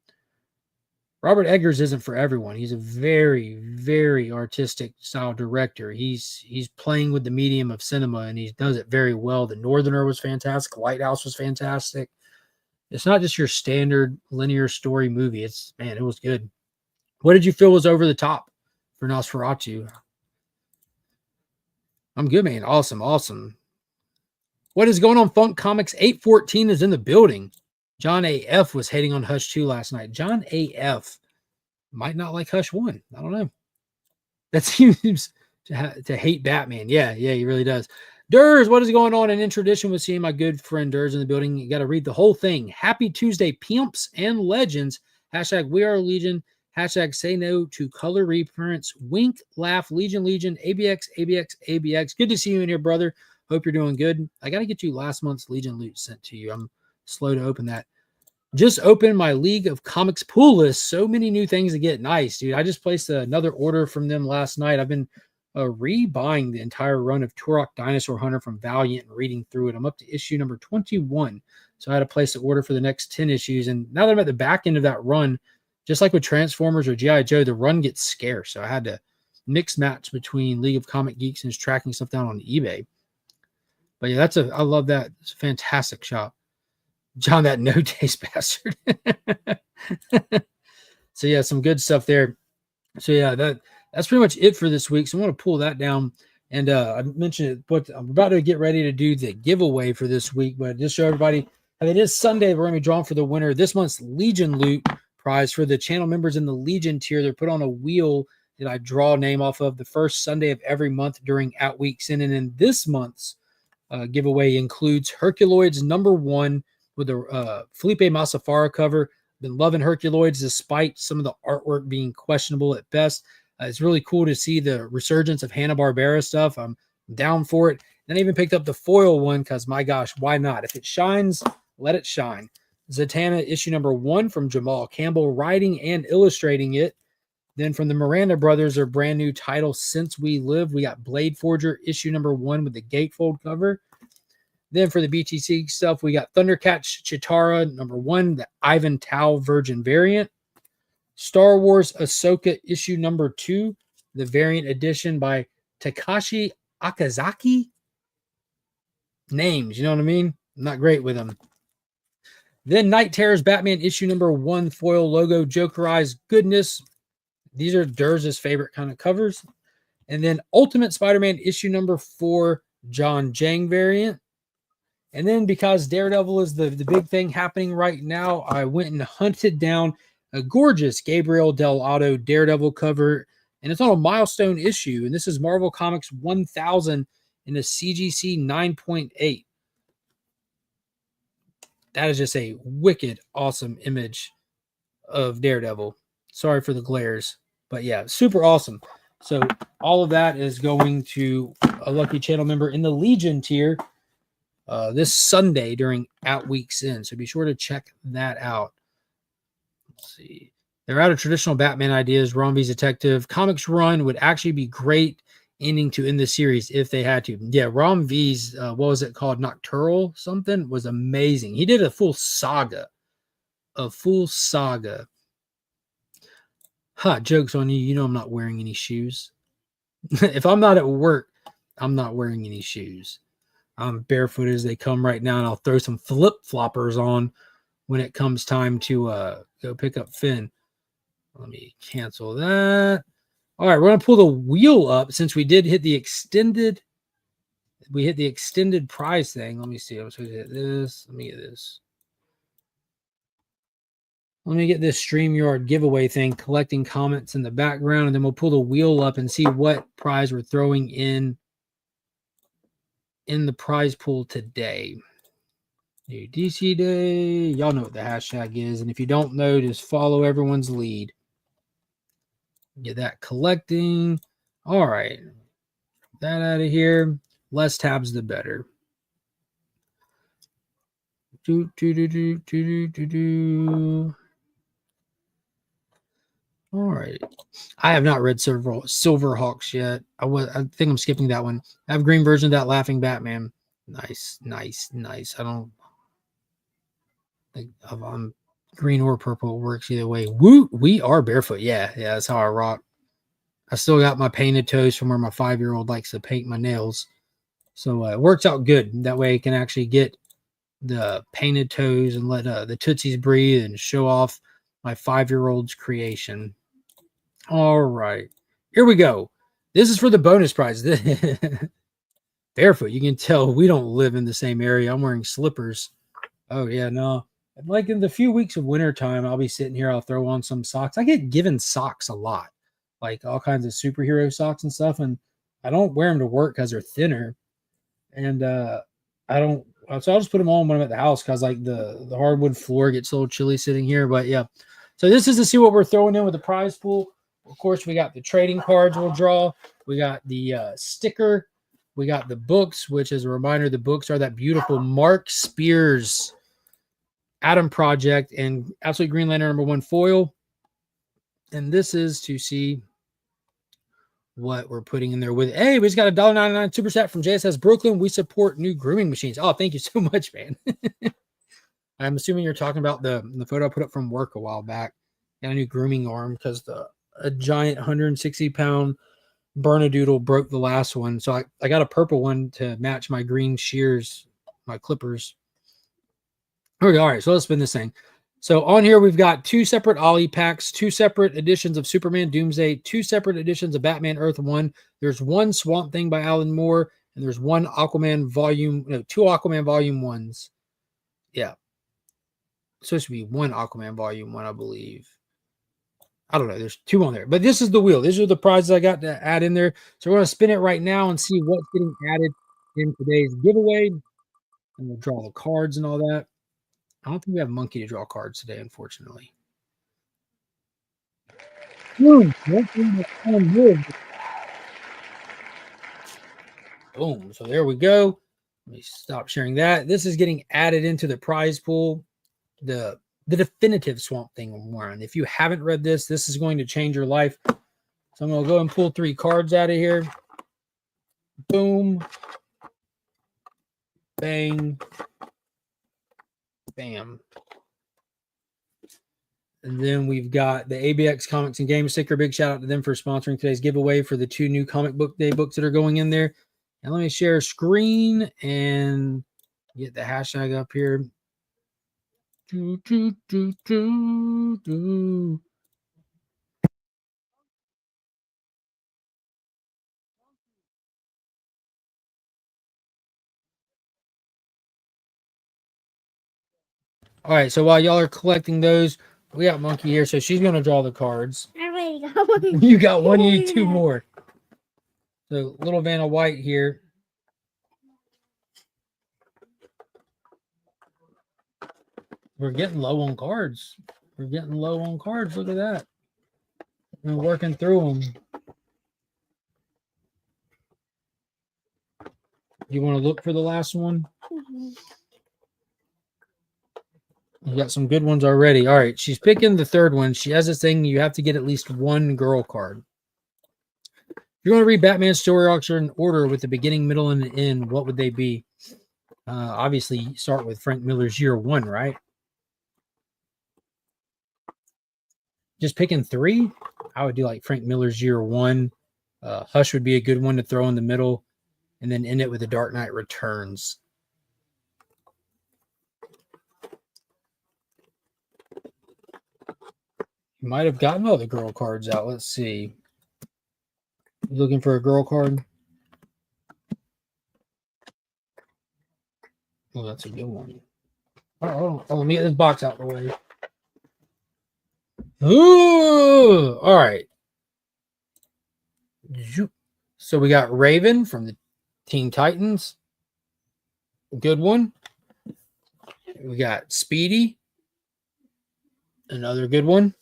Robert Eggers isn't for everyone. He's a very, very artistic style director. He's playing with the medium of cinema, and he does it very well. The Northerner was fantastic. Lighthouse was fantastic. It's not just your standard linear story movie. It was good. What did you feel was over the top for Nosferatu? I'm good, man. Awesome. What is going on, Funk Comics? 814 is in the building. John A.F. was hating on Hush 2 last night. John A.F. might not like Hush 1. I don't know. That seems to hate Batman. Yeah, he really does. Durs, what is going on? An in tradition with seeing my good friend Durs in the building. You got to read the whole thing. Happy Tuesday, pimps and legends. Hashtag we are Legion. Hashtag say no to color reprints. Wink, laugh, Legion, ABX. Good to see you in here, brother. Hope you're doing good. I got to get you last month's Legion loot sent to you. I'm slow to open that. Just opened my League of Comics pool list. So many new things to get. Nice, dude. I just placed another order from them last night. I've been rebuying the entire run of Turok Dinosaur Hunter from Valiant and reading through it. I'm up to issue number 21. So I had to place the order for the next 10 issues. And now that I'm at the back end of that run, just like with Transformers or G.I. Joe, the run gets scarce. So I had to mix match between League of Comic Geeks and just tracking stuff down on eBay. But yeah, I love that. It's a fantastic shop. John, that no taste bastard. So yeah, some good stuff there. So yeah, that's pretty much it for this week. So I want to pull that down. And I mentioned it, but I'm about to get ready to do the giveaway for this week. But just show everybody, and it is Sunday. We're going to be drawing for the winner this month's Legion loot prize for the channel members in the Legion tier. They're put on a wheel that I draw a name off of the first Sunday of every month during At Weeks In. And then this month's giveaway includes Herculoids #1 with the Felipe Massafara cover. Been loving Herculoids despite some of the artwork being questionable at best. It's really cool to see the resurgence of Hanna-Barbera stuff. I'm down for it. And I even picked up the foil one because, my gosh, why not? If it shines, let it shine. Zatanna issue #1 from Jamal Campbell, writing and illustrating it. Then from the Miranda brothers, their brand new title, Since We Live, we got Blade Forger issue #1 with the gatefold cover. Then for the BTC stuff, we got Thundercats Chitara #1, the Ivan Tau Virgin variant. Star Wars Ahsoka issue #2, the variant edition by Takashi Akazaki. Names, you know what I mean? I'm not great with them. Then Night Terror's Batman issue #1, foil logo, Jokerized goodness. These are Durs's favorite kind of covers. And then Ultimate Spider-Man issue #4, John Jang variant. And then because Daredevil is the big thing happening right now, I went and hunted down a gorgeous Gabriel Del Otto Daredevil cover. And it's on a milestone issue. And this is Marvel Comics 1000 in a CGC 9.8. That is just a wicked, awesome image of Daredevil. Sorry for the glares. But yeah, super awesome. So all of that is going to a lucky channel member in the Legion tier this Sunday during At Weeks In. So be sure to check that out. Let's see. They're out of traditional Batman ideas. Ron V's Detective Comics run would actually be great ending to end the series if they had to. Yeah, Ron V's, what was it called? Nocturnal something was amazing. He did a full saga. Joke's on you. You know I'm not wearing any shoes. If I'm not at work, I'm not wearing any shoes. I'm barefoot as they come right now, and I'll throw some flip-floppers on when it comes time to go pick up Finn. Let me cancel that. All right, we're going to pull the wheel up since we did hit the extended. We hit the extended prize thing. Let me see. I'm supposed to hit this. Let me get this. Let me get this StreamYard giveaway thing, collecting comments in the background, and then we'll pull the wheel up and see what prize we're throwing in in the prize pool today. New DC day. Y'all know what the hashtag is. And if you don't know, just follow everyone's lead. Get that collecting. All right. That out of here. Less tabs, the better. All right. I have not read Silverhawks yet. I think I'm skipping that one. I have green version of that Laughing Batman. Nice. I don't think I'm green or purple. It works either way. Woo! We are barefoot. Yeah, that's how I rock. I still got my painted toes from where my 5-year-old likes to paint my nails. So it works out good. That way I can actually get the painted toes and let the Tootsies breathe and show off my 5-year-old's creation. All right. Here we go. This is for the bonus prize. Barefoot. You can tell we don't live in the same area. I'm wearing slippers. Oh, yeah, no. Like in the few weeks of wintertime, I'll be sitting here. I'll throw on some socks. I get given socks a lot, like all kinds of superhero socks and stuff. And I don't wear them to work because they're thinner. And I don't. So I'll just put them on when I'm at the house because like the hardwood floor gets a little chilly sitting here. But yeah. So this is to see what we're throwing in with the prize pool. Of course, we got the trading cards we'll draw. We got the sticker. We got the books, which is a reminder, the books are that beautiful Mark Spears Atom Project and Absolute Green Lantern #1 foil. And this is to see what we're putting in there with. Hey, we just got a $1.99 super chat from JSS Brooklyn. We support new grooming machines. Oh, thank you so much, man. I'm assuming you're talking about the photo I put up from work a while back. And a new grooming arm because a giant 160-pound Bernedoodle broke the last one. So I got a purple one to match my green shears, my clippers. Okay, all right, so let's spin this thing. So on here, we've got 2 separate Ollie packs, 2 separate editions of Superman Doomsday, 2 separate editions of Batman Earth 1. There's 1 Swamp Thing by Alan Moore, and there's 2 Aquaman Volume 1s. Yeah. It's supposed to be 1 Aquaman Volume 1, I believe. I don't know. There's 2 on there. But this is the wheel. These are the prizes I got to add in there. So we're going to spin it right now and see what's getting added in today's giveaway. And we'll draw the cards and all that. I don't think we have Monkey to draw cards today, unfortunately. Boom. Boom. So there we go. Let me stop sharing that. This is getting added into the prize pool. The definitive Swamp Thing one. If you haven't read this, this is going to change your life. So I'm going to go and pull 3 cards out of here. Boom. Bang. Bam. And then we've got the ABX Comics and Games sticker. Big shout out to them for sponsoring today's giveaway for the 2 new Comic Book Day books that are going in there. And let me share a screen and get the hashtag up here. All right, so while y'all are collecting those, we got Monkey here, so she's going to draw the cards. I already got one. You got one, you need 2 more. So little Vanna White here. We're getting low on cards. Look at that. We're working through them. You want to look for the last one? Mm-hmm. You got some good ones already. All right, she's picking the 3rd one. She has this thing. You have to get at least 1 girl card. If you want to read Batman's story arcs in order with the beginning, middle, and the end, what would they be? Obviously, start with Frank Miller's Year 1, right? Just picking 3? I would do like Frank Miller's Year 1. Hush would be a good one to throw in the middle, and then end it with The Dark Knight Returns. You might have gotten all the girl cards out. Let's see. You looking for a girl card? Oh, that's a good one. Oh, let me get this box out of the way. Ooh, all right. So we got Raven from the Teen Titans. good one. We got Speedy, another good one.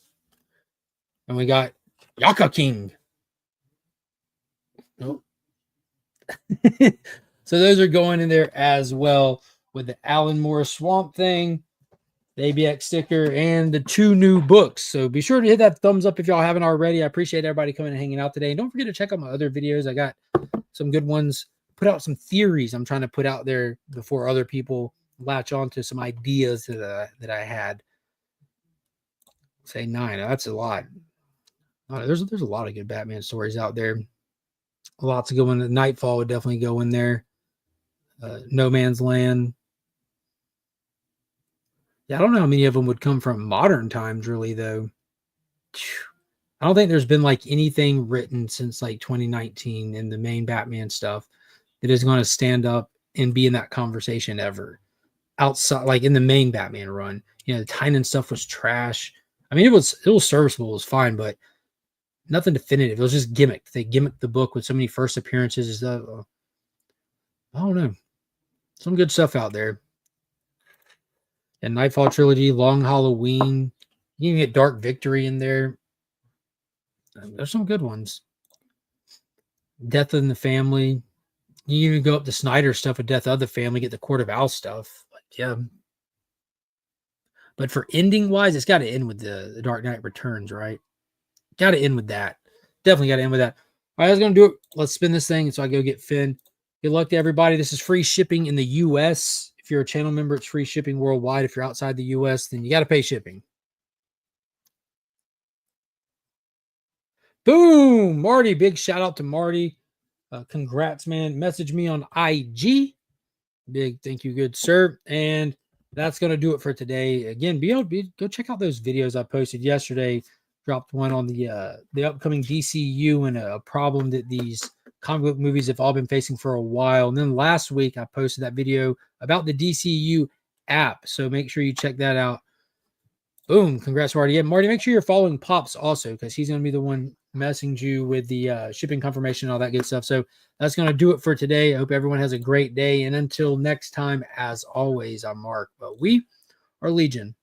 And we got Yaka King. Nope. So those are going in there as well with the Alan Moore Swamp Thing, the ABX sticker, and the 2 new books. So be sure to hit that thumbs up if y'all haven't already. I appreciate everybody coming and hanging out today. And don't forget to check out my other videos. I got some good ones. Put out some theories I'm trying to put out there before other people latch on to some ideas that I had. Say 9. That's a lot. There's a lot of good Batman stories out there. Lots of good ones. Nightfall would definitely go in there. No Man's Land. Yeah, I don't know how many of them would come from modern times, really, though. I don't think there's been like anything written since like 2019 in the main Batman stuff that is going to stand up and be in that conversation ever. Outside, like in the main Batman run, you know, the Tynan stuff was trash. I mean, it was serviceable, it was fine, but nothing definitive. It was just gimmicked. They gimmicked the book with so many first appearances. I don't know. Some good stuff out there. And Nightfall Trilogy, Long Halloween. You can get Dark Victory in there. There's some good ones. Death in the Family. You even go up to Snyder stuff with Death of the Family, get the Court of Owls stuff. Like, yeah. But for ending wise, it's got to end with the Dark Knight Returns, right? Got to end with that. Definitely got to end with that. All right, I was going to do it. Let's spin this thing so I go get Finn. Good luck to everybody. This is free shipping in the U.S. If you're a channel member, it's free shipping worldwide. If you're outside the U.S., then you got to pay shipping. Boom! Marty, big shout out to Marty. Congrats, man. Message me on IG. Big thank you, good sir. And that's going to do it for today. Again, go check out those videos I posted yesterday. Dropped one on the upcoming DCU and a problem that these comic book movies have all been facing for a while. And then last week, I posted that video about the DCU app. So make sure you check that out. Boom. Congrats, Marty. Yeah, Marty, make sure you're following Pops also, because he's going to be the one messaging you with the shipping confirmation and all that good stuff. So that's going to do it for today. I hope everyone has a great day. And until next time, as always, I'm Mark, but we are Legion.